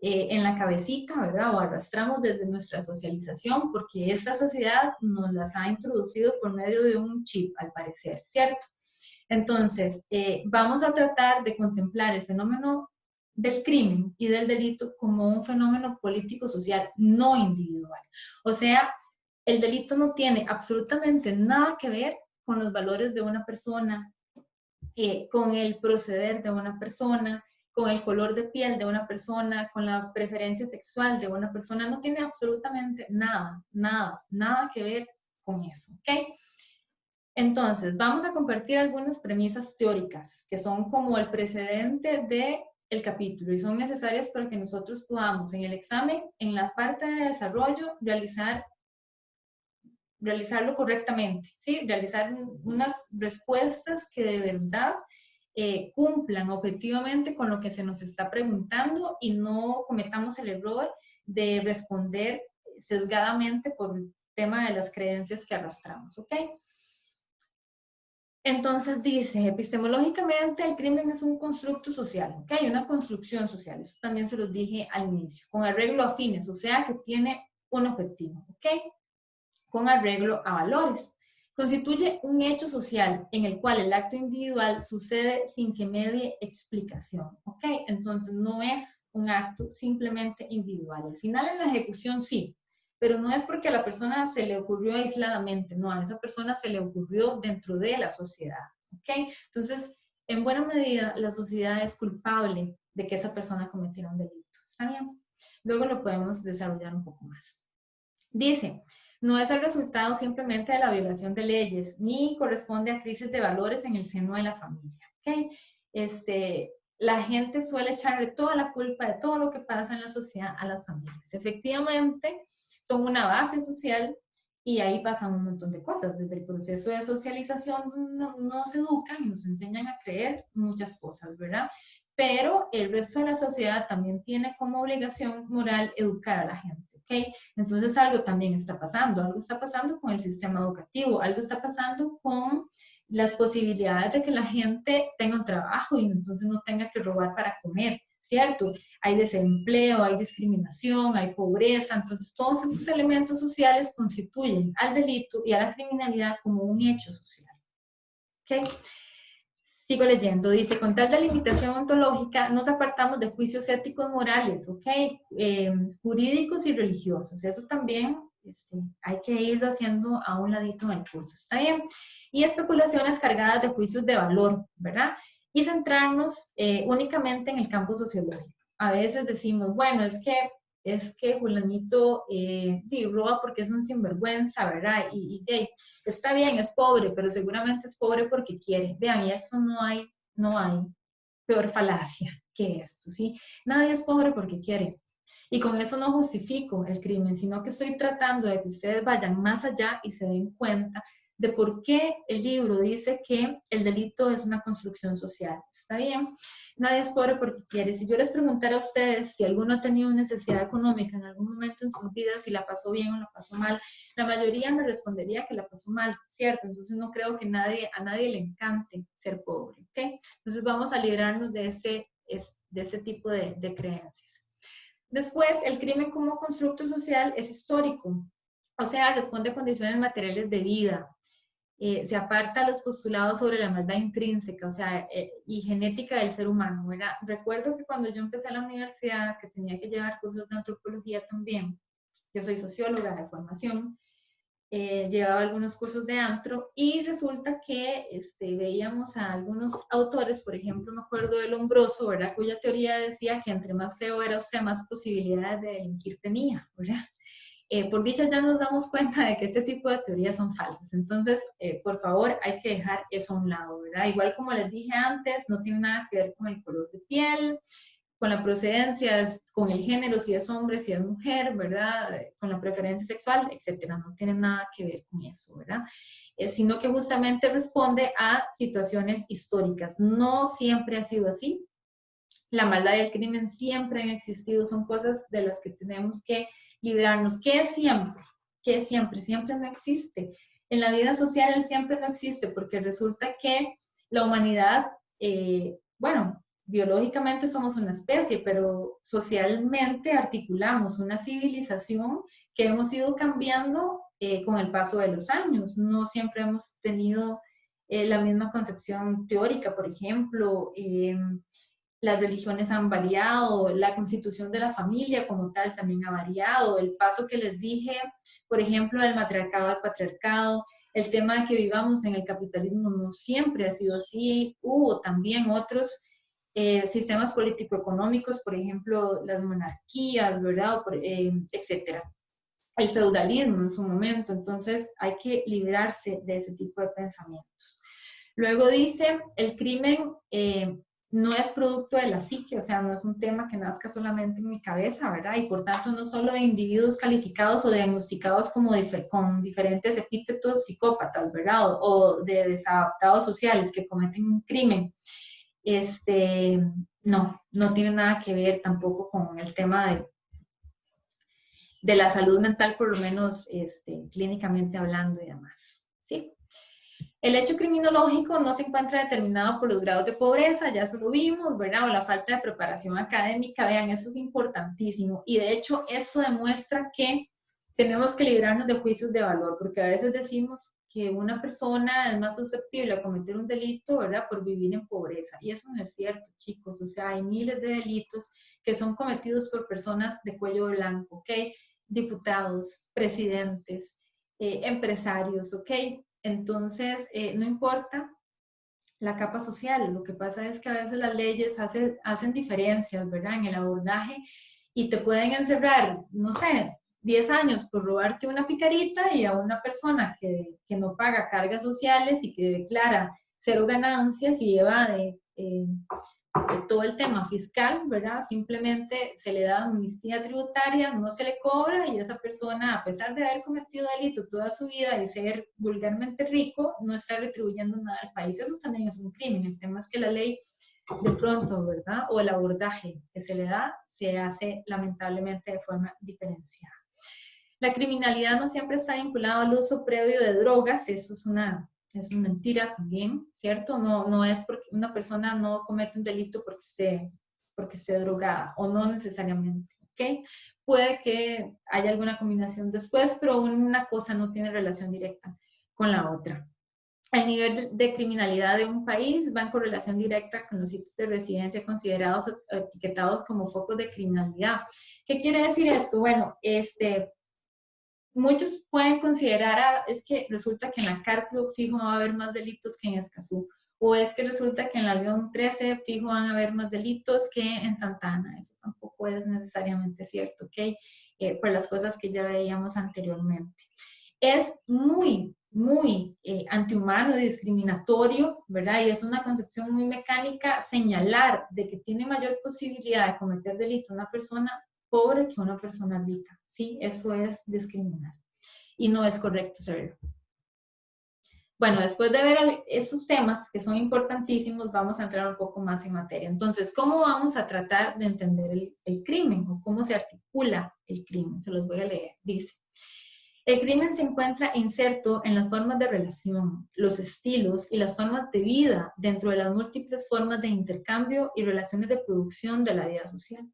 en la cabecita, ¿verdad? O arrastramos desde nuestra socialización, porque esta sociedad nos las ha introducido por medio de un chip, al parecer, ¿cierto? Entonces, vamos a tratar de contemplar el fenómeno del crimen y del delito como un fenómeno político-social, no individual. O sea, El delito no tiene absolutamente nada que ver con los valores de una persona, con el proceder de una persona, con el color de piel de una persona, con la preferencia sexual de una persona. No tiene absolutamente nada que ver con eso, ¿ok? Entonces, vamos a compartir algunas premisas teóricas que son como el precedente del capítulo y son necesarias para que nosotros podamos en el examen, en la parte de desarrollo, realizarlo correctamente, ¿sí? Realizar unas respuestas que de verdad cumplan objetivamente con lo que se nos está preguntando y no cometamos el error de responder sesgadamente por el tema de las creencias que arrastramos, ¿ok? Entonces dice, epistemológicamente el crimen es un constructo social, ¿ok? Una construcción social, eso también se los dije al inicio, con arreglo a fines, o sea que tiene un objetivo, ¿ok? Con arreglo a valores. Constituye un hecho social en el cual el acto individual sucede sin que medie explicación, ¿ok? Entonces no es un acto simplemente individual. Al final en la ejecución sí, pero no es porque a la persona se le ocurrió aisladamente, no, a esa persona se le ocurrió dentro de la sociedad, ¿ok? Entonces, en buena medida, la sociedad es culpable de que esa persona cometiera un delito, ¿está bien? Luego lo podemos desarrollar un poco más. Dice, no es el resultado simplemente de la violación de leyes, ni corresponde a crisis de valores en el seno de la familia, ¿ok? La gente suele echarle toda la culpa de todo lo que pasa en la sociedad a las familias. Efectivamente, son una base social y ahí pasan un montón de cosas. Desde el proceso de socialización nos educan y nos enseñan a creer muchas cosas, ¿verdad? Pero el resto de la sociedad también tiene como obligación moral educar a la gente, ¿ok? Entonces algo también está pasando con el sistema educativo, algo está pasando con las posibilidades de que la gente tenga un trabajo y entonces no tenga que robar para comer, ¿cierto? Hay desempleo, hay discriminación, hay pobreza, entonces todos esos elementos sociales constituyen al delito y a la criminalidad como un hecho social, ¿ok? Sigo leyendo, dice, con tal delimitación ontológica nos apartamos de juicios éticos morales, ¿ok? Jurídicos y religiosos, eso también hay que irlo haciendo a un ladito en el curso, ¿está bien? Y especulaciones cargadas de juicios de valor, ¿verdad? Y centrarnos únicamente en el campo sociológico. A veces decimos, bueno, es que Julanito roba porque es un sinvergüenza, ¿verdad? Está bien, es pobre, pero seguramente es pobre porque quiere. Vean, y eso no hay peor falacia que esto, ¿sí? Nadie es pobre porque quiere. Y con eso no justifico el crimen, sino que estoy tratando de que ustedes vayan más allá y se den cuenta de por qué el libro dice que el delito es una construcción social. ¿Está bien? Nadie es pobre porque quiere. Si yo les preguntara a ustedes si alguno ha tenido necesidad económica en algún momento en sus vidas, si la pasó bien o la pasó mal, la mayoría me respondería que la pasó mal, ¿cierto? Entonces no creo que a nadie le encante ser pobre, ¿ok? Entonces vamos a librarnos de ese tipo de creencias. Después, el crimen como constructo social es histórico, o sea, responde a condiciones materiales de vida, se aparta a los postulados sobre la maldad intrínseca, o sea, y genética del ser humano, ¿verdad? Recuerdo que cuando yo empecé a la universidad, que tenía que llevar cursos de antropología también, yo soy socióloga de formación, llevaba algunos cursos de antro y resulta que veíamos a algunos autores, por ejemplo, me acuerdo de Lombroso, ¿verdad? Cuya teoría decía que entre más feo era, o sea, más posibilidades de delinquir tenía, ¿verdad? Por dicha ya nos damos cuenta de que este tipo de teorías son falsas. Entonces, por favor, hay que dejar eso a un lado, ¿verdad? Igual como les dije antes, no tiene nada que ver con el color de piel, con la procedencia, con el género, si es hombre, si es mujer, ¿verdad? Con la preferencia sexual, etcétera. No tiene nada que ver con eso, ¿verdad? Sino que justamente responde a situaciones históricas. No siempre ha sido así. La maldad y el crimen siempre han existido, son cosas de las que tenemos que librarnos. ¿Qué es siempre? ¿Qué es siempre? Siempre no existe. En la vida social el siempre no existe porque resulta que la humanidad, bueno, biológicamente somos una especie, pero socialmente articulamos una civilización que hemos ido cambiando con el paso de los años. No siempre hemos tenido la misma concepción teórica, por ejemplo, las religiones han variado, la constitución de la familia como tal también ha variado, el paso que les dije, por ejemplo, del matriarcado al patriarcado, el tema de que vivamos en el capitalismo no siempre ha sido así, hubo también otros sistemas político-económicos, por ejemplo, las monarquías, ¿verdad? Etcétera. El feudalismo en su momento, entonces hay que librarse de ese tipo de pensamientos. Luego dice, el crimen no es producto de la psique, o sea, no es un tema que nazca solamente en mi cabeza, ¿verdad? Y por tanto no solo de individuos calificados o diagnosticados como con diferentes epítetos psicópatas, ¿verdad? O de desadaptados sociales que cometen un crimen. No tiene nada que ver tampoco con el tema de la salud mental, por lo menos clínicamente hablando y demás, ¿sí? El hecho criminológico no se encuentra determinado por los grados de pobreza, ya eso lo vimos, ¿verdad? O la falta de preparación académica, vean, eso es importantísimo. Y de hecho, eso demuestra que tenemos que librarnos de juicios de valor, porque a veces decimos que una persona es más susceptible a cometer un delito, ¿verdad? Por vivir en pobreza. Y eso no es cierto, chicos. O sea, hay miles de delitos que son cometidos por personas de cuello blanco, ¿ok? Diputados, presidentes, empresarios, ¿ok? Entonces, no importa la capa social, lo que pasa es que a veces las leyes hacen diferencias, ¿verdad? En el abordaje y te pueden encerrar, no sé, 10 años por robarte una picarita y a una persona que no paga cargas sociales y que declara cero ganancias y evade de todo el tema fiscal, ¿verdad? Simplemente se le da amnistía tributaria, no se le cobra y esa persona, a pesar de haber cometido delito toda su vida y ser vulgarmente rico, no está retribuyendo nada al país. Eso también es un crimen. El tema es que la ley, de pronto, ¿verdad? O el abordaje que se le da, se hace lamentablemente de forma diferenciada. La criminalidad no siempre está vinculada al uso previo de drogas, eso es una mentira también, ¿cierto? No es porque una persona no comete un delito porque esté drogada, o no necesariamente, ¿ok? Puede que haya alguna combinación después, pero una cosa no tiene relación directa con la otra. El nivel de criminalidad de un país va en correlación directa con los sitios de residencia considerados o etiquetados como focos de criminalidad. ¿Qué quiere decir esto? Bueno, muchos pueden considerar, es que resulta que en la Carpio fijo va a haber más delitos que en Escazú, o es que resulta que en la León 13 fijo van a haber más delitos que en Santa Ana. Eso tampoco es necesariamente cierto, ¿ok? Por las cosas que ya veíamos anteriormente. Es muy, muy antihumano y discriminatorio, ¿verdad? Y es una concepción muy mecánica señalar de que tiene mayor posibilidad de cometer delito una persona pobre que una persona rica, ¿sí? Eso es discriminar y no es correcto saberlo. Bueno, después de ver estos temas que son importantísimos, vamos a entrar un poco más en materia. Entonces, ¿cómo vamos a tratar de entender el crimen o cómo se articula el crimen? Se los voy a leer. Dice, el crimen se encuentra inserto en las formas de relación, los estilos y las formas de vida dentro de las múltiples formas de intercambio y relaciones de producción de la vida social.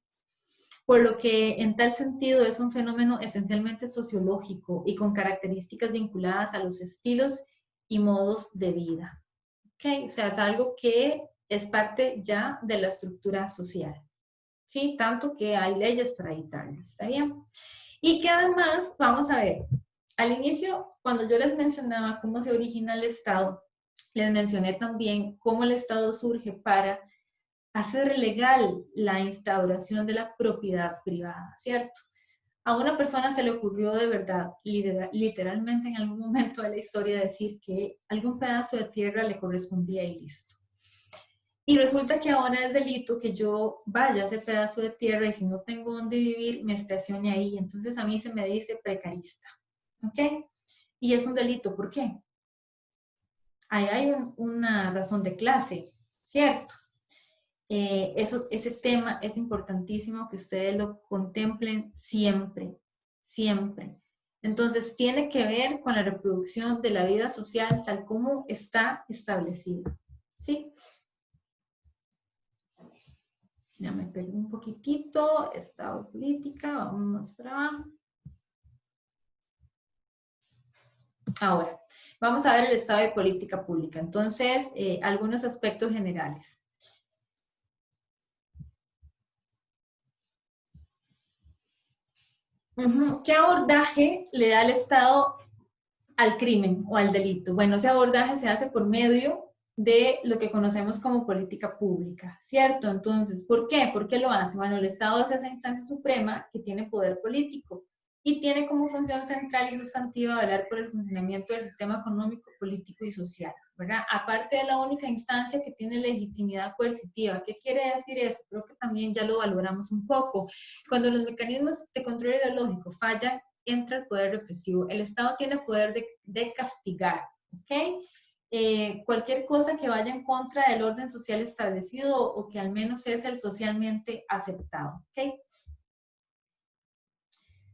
Por lo que en tal sentido es un fenómeno esencialmente sociológico y con características vinculadas a los estilos y modos de vida. ¿Okay? O sea, es algo que es parte ya de la estructura social. ¿Sí? Tanto que hay leyes para evitarlo. ¿Está bien? Y que además, vamos a ver, al inicio, cuando yo les mencionaba cómo se origina el Estado, les mencioné también cómo el Estado surge para hacer legal la instauración de la propiedad privada, ¿cierto? A una persona se le ocurrió de verdad, literalmente en algún momento de la historia, decir que algún pedazo de tierra le correspondía y listo. Y resulta que ahora es delito que yo vaya a ese pedazo de tierra y si no tengo dónde vivir, me estacione ahí. Entonces a mí se me dice precarista, ¿ok? Y es un delito, ¿por qué? Ahí hay una razón de clase, ¿cierto? Ese tema es importantísimo que ustedes lo contemplen siempre, siempre. Entonces, tiene que ver con la reproducción de la vida social tal como está establecida. ¿Sí? Ya me perdí un poquitito. Estado de política, vamos para abajo. Ahora, vamos a ver el estado de política pública. Entonces, algunos aspectos generales. ¿Qué abordaje le da el Estado al crimen o al delito? Bueno, ese abordaje se hace por medio de lo que conocemos como política pública, ¿cierto? Entonces, ¿por qué? ¿Por qué lo hace? Bueno, el Estado es esa instancia suprema que tiene poder político y tiene como función central y sustantiva velar por el funcionamiento del sistema económico, político y social, ¿verdad? Aparte de la única instancia que tiene legitimidad coercitiva. ¿Qué quiere decir eso? Creo que también ya lo valoramos un poco. Cuando los mecanismos de control ideológico fallan, entra el poder represivo. El Estado tiene poder de castigar, ¿ok? Cualquier cosa que vaya en contra del orden social establecido o que al menos es el socialmente aceptado, ¿ok?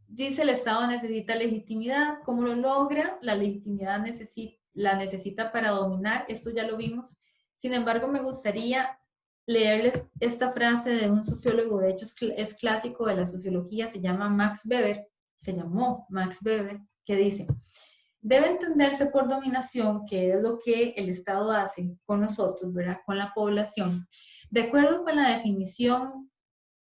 Dice el Estado necesita legitimidad. ¿Cómo lo logra? La legitimidad la necesita para dominar. Esto ya lo vimos. Sin embargo, me gustaría leerles esta frase de un sociólogo, de hecho es clásico de la sociología, se llamó Max Weber, que dice: debe entenderse por dominación, que es lo que el Estado hace con nosotros, ¿verdad? Con la población. De acuerdo con la definición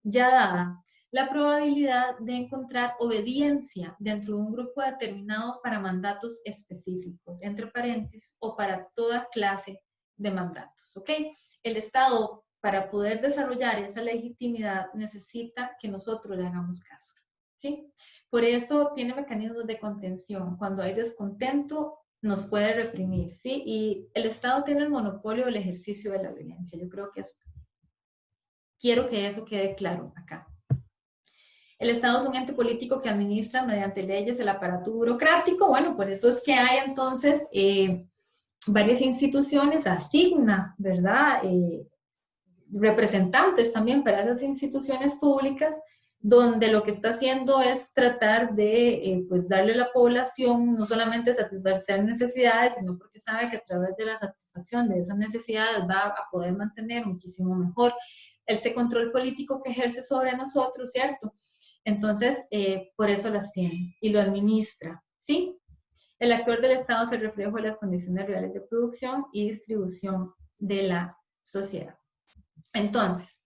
ya dada, la probabilidad de encontrar obediencia dentro de un grupo determinado para mandatos específicos, entre paréntesis, o para toda clase de mandatos, ¿ok? El Estado, para poder desarrollar esa legitimidad, necesita que nosotros le hagamos caso, ¿sí? Por eso tiene mecanismos de contención. Cuando hay descontento, nos puede reprimir, ¿sí? Y el Estado tiene el monopolio del ejercicio de la violencia. Yo creo que quiero que eso quede claro acá. El Estado es un ente político que administra mediante leyes el aparato burocrático. Bueno, por eso es que hay entonces varias instituciones, asigna, ¿verdad? Representantes también para esas instituciones públicas, donde lo que está haciendo es tratar de pues darle a la población no solamente satisfacer necesidades, sino porque sabe que a través de la satisfacción de esas necesidades va a poder mantener muchísimo mejor ese control político que ejerce sobre nosotros, ¿cierto? Entonces, por eso las tiene y lo administra, ¿sí? El actor del Estado es el reflejo de las condiciones reales de producción y distribución de la sociedad. Entonces,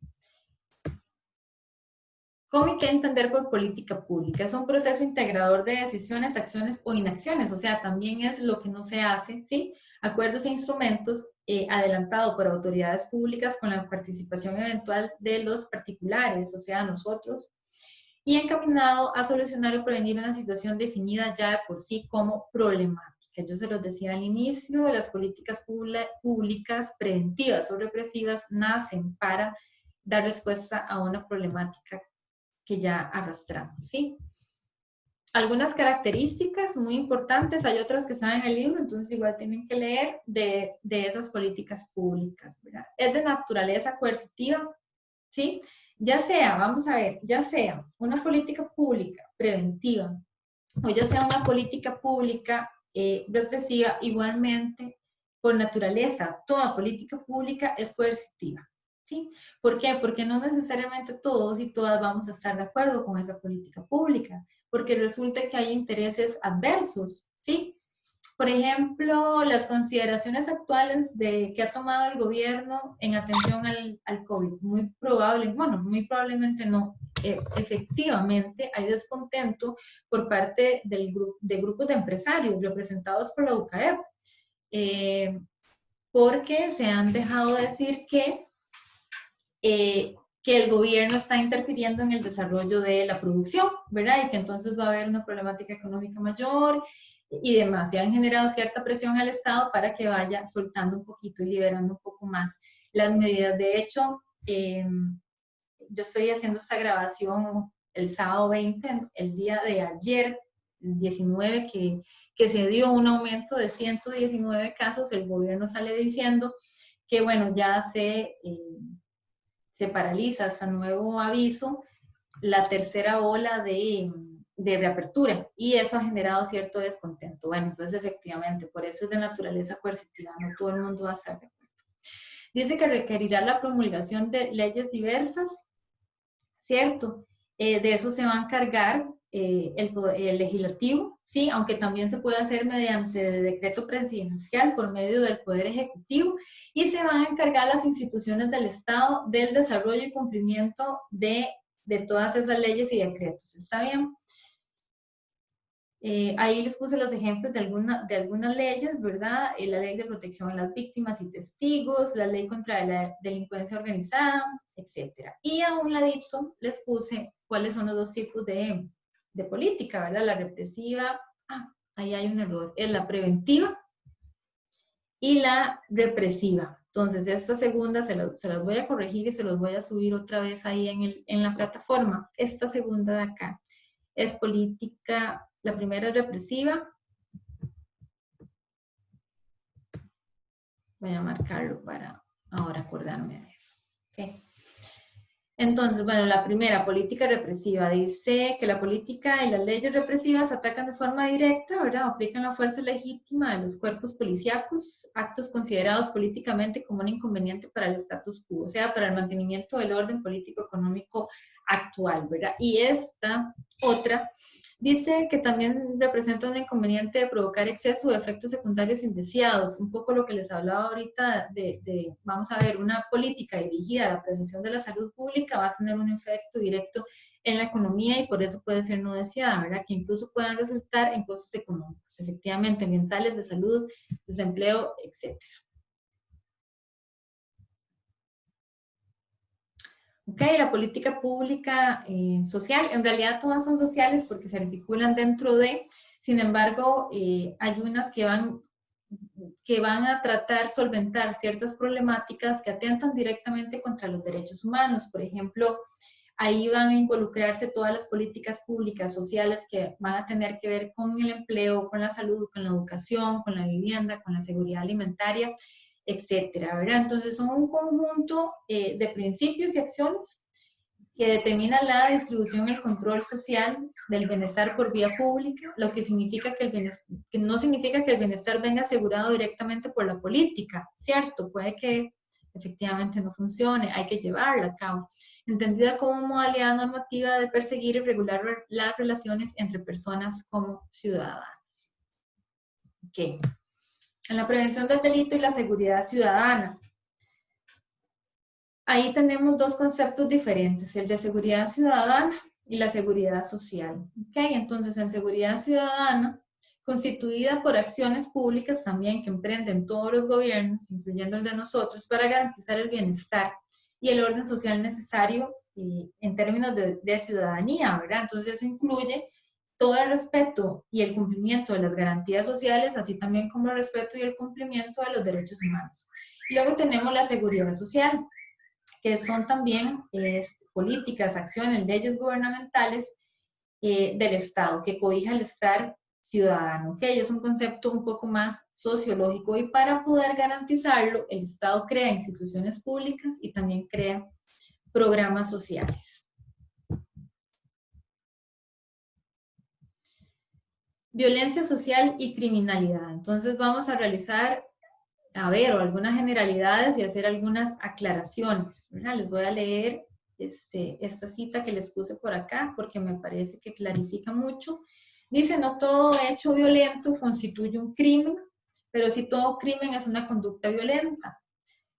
¿cómo hay que entender por política pública? Es un proceso integrador de decisiones, acciones o inacciones, o sea, también es lo que no se hace, ¿sí? Acuerdos e instrumentos adelantado por autoridades públicas con la participación eventual de los particulares, o sea, nosotros, y encaminado a solucionar o prevenir una situación definida ya de por sí como problemática. Yo se los decía al inicio, las políticas públicas preventivas o represivas nacen para dar respuesta a una problemática que ya arrastramos, ¿sí? Algunas características muy importantes, hay otras que están en el libro, entonces igual tienen que leer de esas políticas públicas, ¿verdad? Es de naturaleza coercitiva, ¿sí? Ya sea, vamos a ver, ya sea una política pública preventiva o ya sea una política pública represiva, igualmente, por naturaleza, toda política pública es coercitiva, ¿sí? ¿Por qué? Porque no necesariamente todos y todas vamos a estar de acuerdo con esa política pública, porque resulta que hay intereses adversos, ¿sí? Por ejemplo, las consideraciones actuales que ha tomado el gobierno en atención al COVID, muy probable, bueno, muy probablemente no, efectivamente hay descontento por parte de grupos de empresarios representados por la UCAEP, porque se han dejado decir que el gobierno está interfiriendo en el desarrollo de la producción, ¿verdad? Y que entonces va a haber una problemática económica mayor y demás. Se han generado cierta presión al Estado para que vaya soltando un poquito y liberando un poco más las medidas. De hecho, yo estoy haciendo esta grabación el sábado 20, el día de ayer, el 19, que se dio un aumento de 119 casos, el gobierno sale diciendo que, bueno, ya se paraliza hasta nuevo aviso la tercera ola de reapertura y eso ha generado cierto descontento. Bueno, entonces efectivamente, por eso es de naturaleza coercitiva, no todo el mundo va a estar de acuerdo. Dice que requerirá la promulgación de leyes diversas, ¿cierto? De eso se va a encargar el legislativo, ¿sí? Aunque también se puede hacer mediante decreto presidencial por medio del Poder Ejecutivo y se van a encargar las instituciones del Estado del desarrollo y cumplimiento de todas esas leyes y decretos, ¿está bien? Ahí les puse los ejemplos de algunas leyes, ¿verdad? La ley de protección a las víctimas y testigos, la ley contra la delincuencia organizada, etc. Y a un ladito les puse cuáles son los dos tipos de política, ¿verdad? La represiva, ahí hay un error, es la preventiva y la represiva. Entonces, esta segunda se las voy a corregir y se los voy a subir otra vez ahí en la plataforma. Esta segunda de acá es política, la primera es represiva. Voy a marcarlo para ahora acordarme de eso. ¿Okay? Entonces, bueno, la primera, política represiva, dice que la política y las leyes represivas atacan de forma directa, ¿verdad? Aplican la fuerza legítima de los cuerpos policíacos, actos considerados políticamente como un inconveniente para el status quo, o sea, para el mantenimiento del orden político-económico actual, ¿verdad? Y esta otra dice que también representa un inconveniente de provocar exceso de efectos secundarios indeseados, un poco lo que les hablaba ahorita vamos a ver, una política dirigida a la prevención de la salud pública va a tener un efecto directo en la economía y por eso puede ser no deseada, ¿verdad? Que incluso puedan resultar en costos económicos, efectivamente, ambientales, de salud, desempleo, etc. Ok, la política pública social, en realidad todas son sociales porque se articulan dentro de, sin embargo, hay unas que van a tratar solventar ciertas problemáticas que atentan directamente contra los derechos humanos. Por ejemplo, ahí van a involucrarse todas las políticas públicas sociales que van a tener que ver con el empleo, con la salud, con la educación, con la vivienda, con la seguridad alimentaria, etcétera, ¿verdad? Entonces son un conjunto de principios y acciones que determinan la distribución y el control social del bienestar por vía pública, lo que significa que no significa que el bienestar venga asegurado directamente por la política, ¿cierto? Puede que efectivamente no funcione, hay que llevarla a cabo, entendida como modalidad normativa de perseguir y regular las relaciones entre personas como ciudadanos. Ok. En la prevención del delito y la seguridad ciudadana. Ahí tenemos dos conceptos diferentes, el de seguridad ciudadana y la seguridad social. ¿Okay? Entonces, en seguridad ciudadana, constituida por acciones públicas también que emprenden todos los gobiernos, incluyendo el de nosotros, para garantizar el bienestar y el orden social necesario en términos de ciudadanía, ¿verdad? Entonces, eso incluye todo el respeto y el cumplimiento de las garantías sociales, así también como el respeto y el cumplimiento de los derechos humanos. Y luego tenemos la seguridad social, que son también políticas, acciones, leyes gubernamentales del Estado, que cobija el estar ciudadano. ¿Okay? Es un concepto un poco más sociológico y para poder garantizarlo, el Estado crea instituciones públicas y también crea programas sociales. Violencia social y criminalidad. Entonces vamos a realizar, algunas generalidades y hacer algunas aclaraciones, ¿verdad? Les voy a leer esta cita que les puse por acá porque me parece que clarifica mucho. Dice, no todo hecho violento constituye un crimen, pero sí todo crimen es una conducta violenta.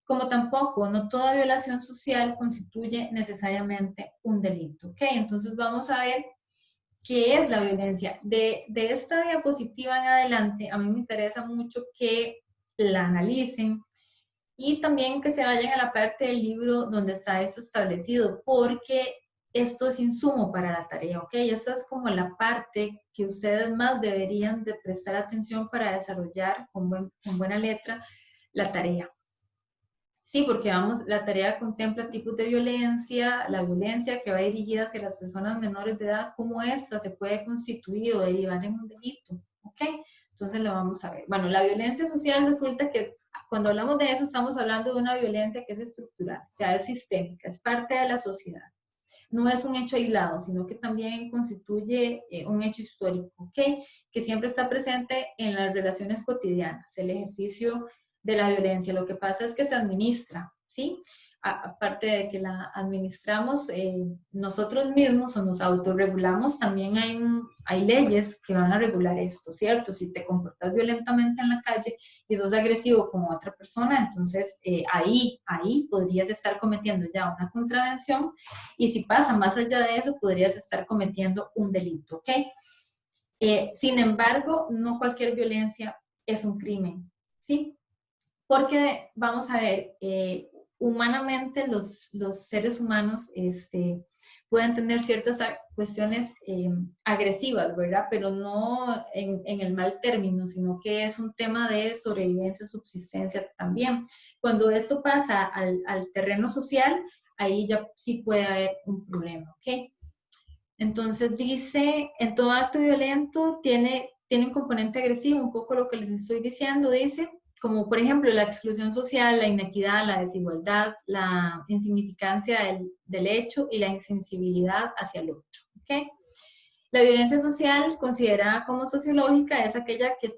Como tampoco, no toda violación social constituye necesariamente un delito. ¿Ok? Entonces vamos a ver qué es la violencia. De esta diapositiva en adelante, a mí me interesa mucho que la analicen y también que se vayan a la parte del libro donde está eso establecido, porque esto es insumo para la tarea, ¿ok? Esta es como la parte que ustedes más deberían de prestar atención para desarrollar con buena letra la tarea. Sí, porque la tarea contempla tipos de violencia, la violencia que va dirigida hacia las personas menores de edad, cómo esta se puede constituir o derivar en un delito, ¿ok? Entonces lo vamos a ver. Bueno, la violencia social resulta que cuando hablamos de eso estamos hablando de una violencia que es estructural, o sea, es sistémica, es parte de la sociedad. No es un hecho aislado, sino que también constituye un hecho histórico, ¿ok? Que siempre está presente en las relaciones cotidianas, el ejercicio de la violencia. Lo que pasa es que se administra, ¿sí? Aparte de que la administramos nosotros mismos o nos autorregulamos, también hay leyes que van a regular esto, ¿cierto? Si te comportas violentamente en la calle y sos agresivo con otra persona, entonces ahí podrías estar cometiendo ya una contravención y si pasa más allá de eso, podrías estar cometiendo un delito, ¿ok? Sin embargo, no cualquier violencia es un crimen, ¿sí? Porque, vamos a ver, humanamente los seres humanos pueden tener ciertas cuestiones agresivas, ¿verdad? Pero no en el mal término, sino que es un tema de sobrevivencia, subsistencia también. Cuando esto pasa al terreno social, ahí ya sí puede haber un problema, ¿ok? Entonces dice, en todo acto violento tiene un componente agresivo, un poco lo que les estoy diciendo, dice, como por ejemplo la exclusión social, la inequidad, la desigualdad, la insignificancia del hecho y la insensibilidad hacia el otro. ¿Okay? La violencia social, considerada como sociológica, es aquella que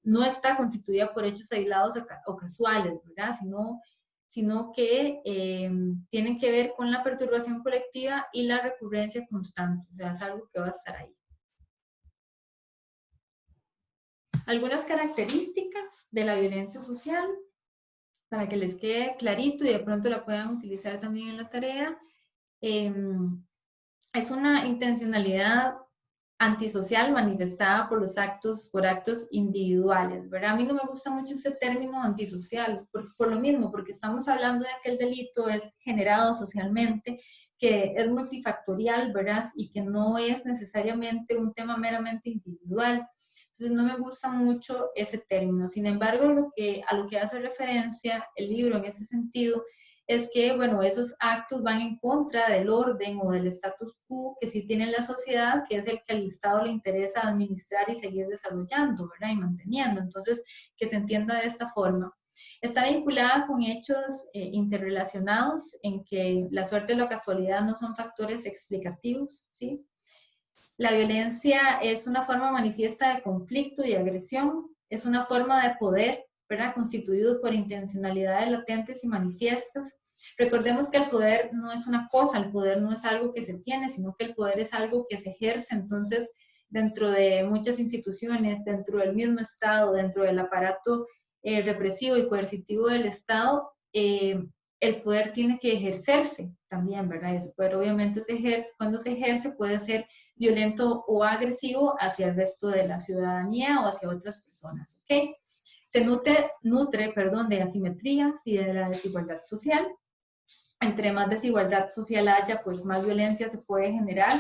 no está constituida por hechos aislados o casuales, ¿verdad? Sino que tienen que ver con la perturbación colectiva y la recurrencia constante, o sea, es algo que va a estar ahí. Algunas características de la violencia social, para que les quede clarito y de pronto la puedan utilizar también en la tarea, es una intencionalidad antisocial manifestada por actos individuales, ¿verdad? A mí no me gusta mucho ese término antisocial, por lo mismo, porque estamos hablando de que el delito es generado socialmente, que es multifactorial, ¿verdad? Y que no es necesariamente un tema meramente individual. Entonces no me gusta mucho ese término. Sin embargo, a lo que hace referencia el libro en ese sentido es que, bueno, esos actos van en contra del orden o del status quo que sí tiene la sociedad, que es el que al Estado le interesa administrar y seguir desarrollando, ¿verdad? Y manteniendo. Entonces, que se entienda de esta forma. Está vinculada con hechos interrelacionados en que la suerte o la casualidad no son factores explicativos, ¿sí? La violencia es una forma manifiesta de conflicto y agresión, es una forma de poder, ¿verdad? Constituido por intencionalidades latentes y manifiestas. Recordemos que el poder no es una cosa, el poder no es algo que se tiene, sino que el poder es algo que se ejerce. Entonces, dentro de muchas instituciones, dentro del mismo Estado, dentro del aparato represivo y coercitivo del Estado, el poder tiene que ejercerse también, ¿verdad? Ese poder obviamente cuando se ejerce puede ser violento o agresivo hacia el resto de la ciudadanía o hacia otras personas, ¿ok? Se nutre de asimetrías y de la desigualdad social. Entre más desigualdad social haya, pues más violencia se puede generar.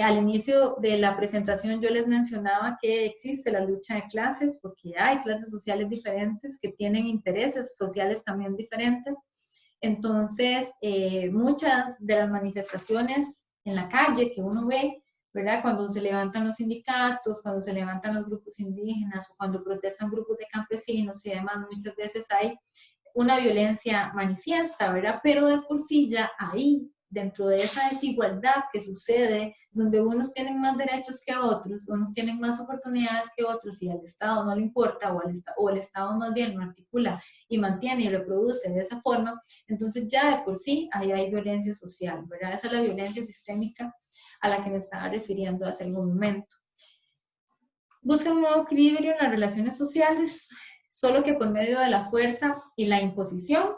Al inicio de la presentación yo les mencionaba que existe la lucha de clases, porque hay clases sociales diferentes que tienen intereses sociales también diferentes. Entonces, muchas de las manifestaciones en la calle que uno ve, ¿verdad? Cuando se levantan los sindicatos, cuando se levantan los grupos indígenas o cuando protestan grupos de campesinos y demás, muchas veces hay una violencia manifiesta, ¿verdad? Pero de por sí ya ahí, dentro de esa desigualdad que sucede, donde unos tienen más derechos que otros, unos tienen más oportunidades que otros y al Estado no le importa o el Estado más bien lo articula y mantiene y reproduce de esa forma, entonces ya de por sí ahí hay violencia social, ¿verdad? Esa es la violencia sistémica a la que me estaba refiriendo hace algún momento. Busca un nuevo equilibrio en las relaciones sociales, solo que por medio de la fuerza y la imposición.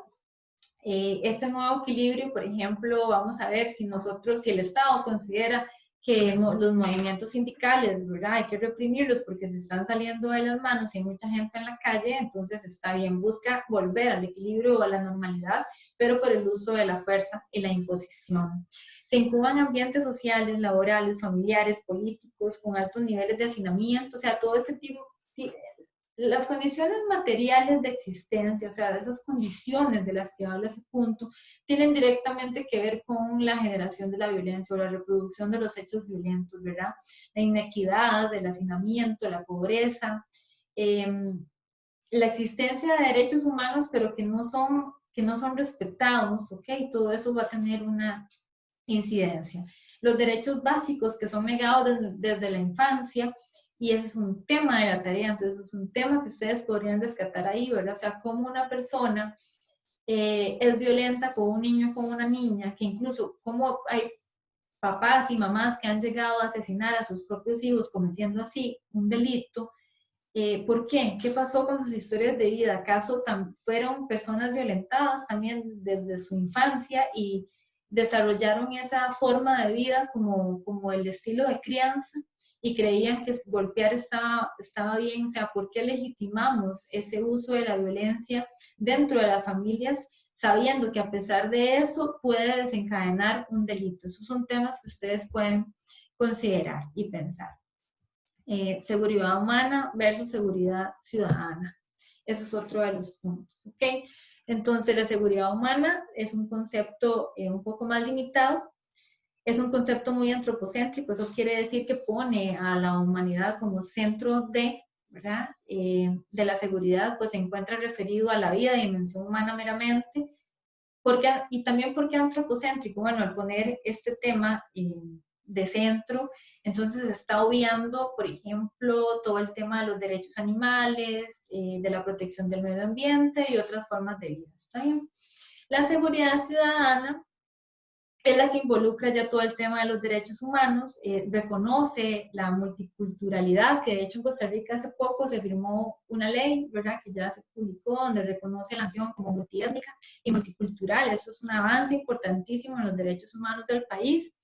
Este nuevo equilibrio, por ejemplo, vamos a ver si el Estado considera que los movimientos sindicales, ¿verdad? Hay que reprimirlos porque se están saliendo de las manos y hay mucha gente en la calle, entonces está bien, busca volver al equilibrio o a la normalidad, pero por el uso de la fuerza y la imposición. Se incuban ambientes sociales, laborales, familiares, políticos, con altos niveles de hacinamiento, o sea, todo ese tipo, las condiciones materiales de existencia, o sea, de esas condiciones de las que habla ese punto, tienen directamente que ver con la generación de la violencia o la reproducción de los hechos violentos, ¿verdad? La inequidad, el hacinamiento, la pobreza, la existencia de derechos humanos, pero que no son respetados, ¿ok? Todo eso va a tener una incidencia. Los derechos básicos que son negados desde la infancia, y ese es un tema de la tarea, entonces es un tema que ustedes podrían rescatar ahí, ¿verdad? O sea, cómo una persona es violenta con un niño, con una niña, que incluso cómo hay papás y mamás que han llegado a asesinar a sus propios hijos cometiendo así un delito. ¿Por qué? ¿Qué pasó con sus historias de vida? ¿Acaso fueron personas violentadas también desde su infancia y desarrollaron esa forma de vida como el estilo de crianza y creían que golpear estaba bien. O sea, ¿por qué legitimamos ese uso de la violencia dentro de las familias, sabiendo que a pesar de eso puede desencadenar un delito? Esos son temas que ustedes pueden considerar y pensar. Seguridad humana versus seguridad ciudadana. Eso es otro de los puntos. ¿Okay? Entonces, la seguridad humana es un concepto un poco más limitado. Es un concepto muy antropocéntrico. Eso quiere decir que pone a la humanidad como centro de, ¿verdad? De la seguridad, pues se encuentra referido a la vida, dimensión humana meramente. Y también porque antropocéntrico, bueno, al poner este tema de centro, entonces se está obviando, por ejemplo, todo el tema de los derechos animales, de la protección del medio ambiente y otras formas de vida. ¿Está bien? La seguridad ciudadana es la que involucra ya todo el tema de los derechos humanos, reconoce la multiculturalidad, que de hecho en Costa Rica hace poco se firmó una ley, ¿verdad?, que ya se publicó, donde reconoce a la nación como multiétnica y multicultural. Eso es un avance importantísimo en los derechos humanos del país.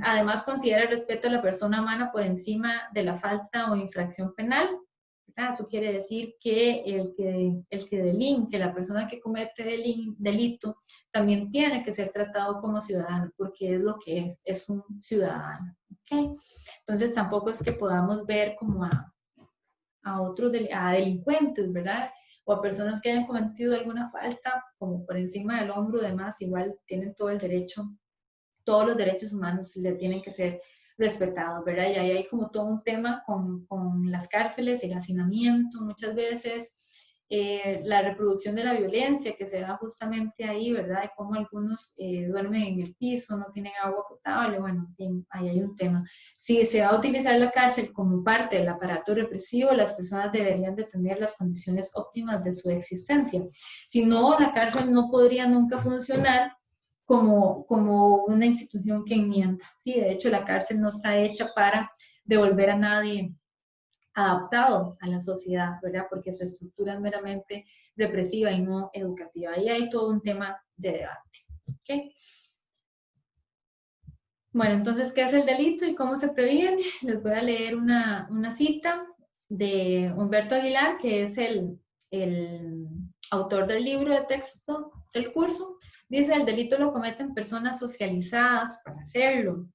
Además considera el respeto a la persona humana por encima de la falta o infracción penal. Eso quiere decir que el que delinque, la persona que comete delito, también tiene que ser tratado como ciudadano, porque es lo que es un ciudadano. ¿Okay? Entonces tampoco es que podamos ver como a delincuentes, ¿verdad? O a personas que hayan cometido alguna falta, como por encima del hombro, demás, igual tienen todo el derecho, todos los derechos humanos le tienen que ser respetados, ¿verdad? Y ahí hay como todo un tema con las cárceles, el hacinamiento, muchas veces, la reproducción de la violencia que se da justamente ahí, ¿verdad? De cómo algunos duermen en el piso, no tienen agua potable, bueno, ahí hay un tema. Si se va a utilizar la cárcel como parte del aparato represivo, las personas deberían de tener las condiciones óptimas de su existencia. Si no, la cárcel no podría nunca funcionar como una institución que enmienda. Sí, de hecho, la cárcel no está hecha para devolver a nadie adaptado a la sociedad, ¿verdad? Porque su estructura es meramente represiva y no educativa. Ahí hay todo un tema de debate. ¿Okay? Bueno, entonces, ¿qué es el delito y cómo se previene? Les voy a leer una cita de Humberto Aguilar, que es el autor del libro de texto del curso. Dice, el delito lo cometen personas socializadas para hacerlo.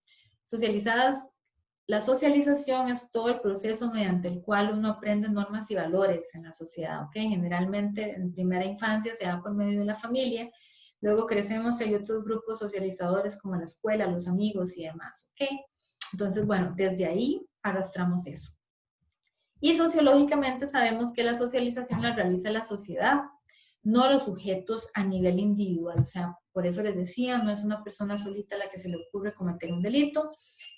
La socialización es todo el proceso mediante el cual uno aprende normas y valores en la sociedad, ¿ok? Generalmente en primera infancia se da por medio de la familia, luego crecemos y hay otros grupos socializadores como la escuela, los amigos y demás, ¿ok? Entonces, bueno, desde ahí arrastramos eso. Y sociológicamente sabemos que la socialización la realiza la sociedad, no los sujetos a nivel individual. O sea, por eso les decía, no es una persona solita a la que se le ocurre cometer un delito,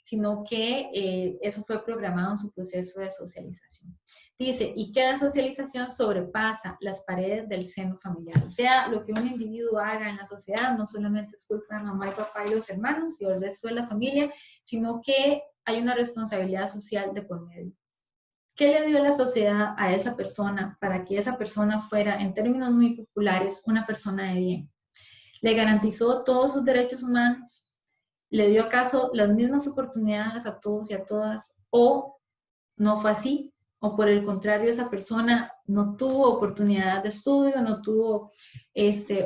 sino que eso fue programado en su proceso de socialización. Dice, y que la socialización sobrepasa las paredes del seno familiar. O sea, lo que un individuo haga en la sociedad no solamente es culpa de mamá y papá y los hermanos y el resto de la familia, sino que hay una responsabilidad social de por medio. ¿Qué le dio la sociedad a esa persona para que esa persona fuera, en términos muy populares, una persona de bien? ¿Le garantizó todos sus derechos humanos? ¿Le dio acaso las mismas oportunidades a todos y a todas? ¿O no fue así? ¿O por el contrario, esa persona no tuvo oportunidades de estudio, no tuvo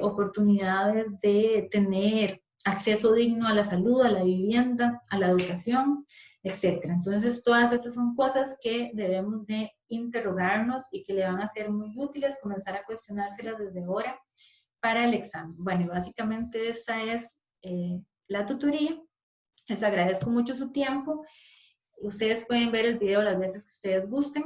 oportunidades de tener acceso digno a la salud, a la vivienda, a la educación, etcétera? Entonces, todas esas son cosas que debemos de interrogarnos y que le van a ser muy útiles, comenzar a cuestionárselas desde ahora para el examen. Bueno, y básicamente esta es la tutoría. Les agradezco mucho su tiempo. Ustedes pueden ver el video las veces que ustedes gusten.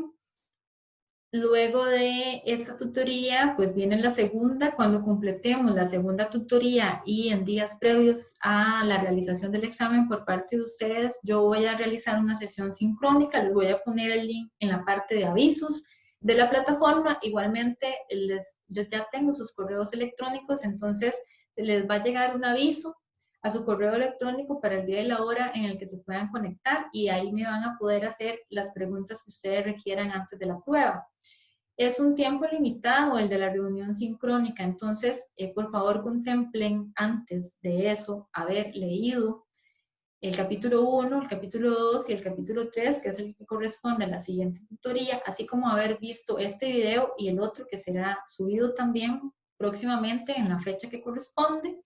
Luego de esta tutoría, pues viene la segunda. Cuando completemos la segunda tutoría y en días previos a la realización del examen por parte de ustedes, yo voy a realizar una sesión sincrónica. Les voy a poner el link en la parte de avisos de la plataforma. Igualmente, yo ya tengo sus correos electrónicos, entonces se les va a llegar un aviso a su correo electrónico para el día y la hora en el que se puedan conectar y ahí me van a poder hacer las preguntas que ustedes requieran antes de la prueba. es un tiempo limitado el de la reunión sincrónica, entonces por favor contemplen antes de eso haber leído el capítulo 1, el capítulo 2 y el capítulo 3, que es el que corresponde a la siguiente tutoría, así como haber visto este video y el otro que será subido también próximamente en la fecha que corresponde,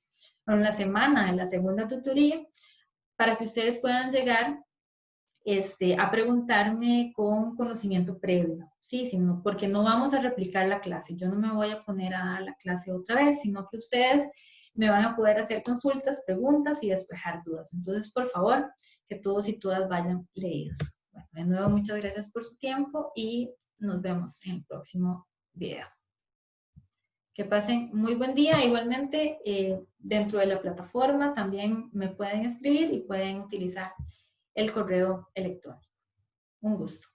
o en la semana de la segunda tutoría, para que ustedes puedan llegar a preguntarme con conocimiento previo, ¿sí? Sino, porque no vamos a replicar la clase, yo no me voy a poner a dar la clase otra vez, sino que ustedes me van a poder hacer consultas, preguntas y despejar dudas. Entonces, por favor, que todos y todas vayan leídos. Bueno, de nuevo, muchas gracias por su tiempo y nos vemos en el próximo video. Que pasen muy buen día. Igualmente, dentro de la plataforma también me pueden escribir y pueden utilizar el correo electrónico. Un gusto.